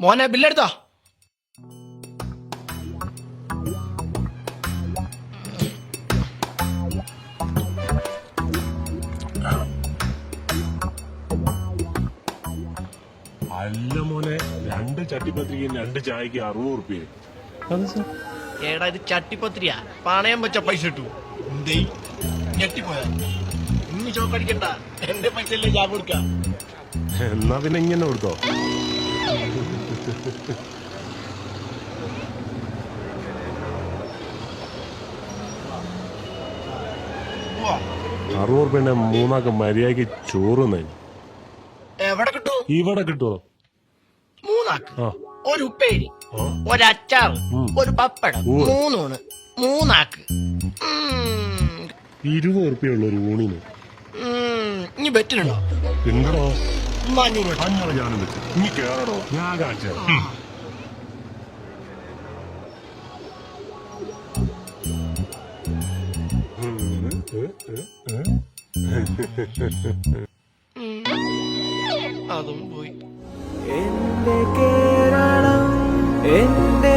മോനെ ബില്ലെടുത്തോ? അല്ല മോനെ, 2 ചട്ടിപ്പത്രികയും 2 ചായക്ക് 60 റുപ്യ. ഏടാ ഇത് ചട്ടിപ്പത്രിയാ, പണയം വെച്ച പൈസ ഇട്ടു. എന്തേ ഞെട്ടിപ്പോയാ? ഇനി ചോക്കടിക്കണ്ട, എന്റെ പൈസ അല്ലേ ഞാൻ കൊടുക്കാം. എന്നാ പിന്നെ ഇങ്ങനെ കൊടുത്തോ. പോവാ. 60 റുപ്യന്റെ 3 മര്യാദക്ക് ചോറ് നയി. എവിടെ കിട്ടൂ? ഇവിടെ കിട്ടുമോ? 3 ആക്ക്, ആ, ഒരു ഉപ്പേരി, ഒരച്ചാറ്, ഒരു പപ്പടം, 3 ഊണ്, 3 ആക്ക്. 20 റുപ്യുള്ള ഒരു ഊണിന്. ഇനി ബെറ്റിലുണ്ടോ? ഉണ്ടോ? 500 രൂപ. 500 ഞാനും വെച്ചു. ഇനി കേറണോ? ഞാൻ കാണിച്ചു അതും പോയി. എന്റെ കേരളം എന്റെ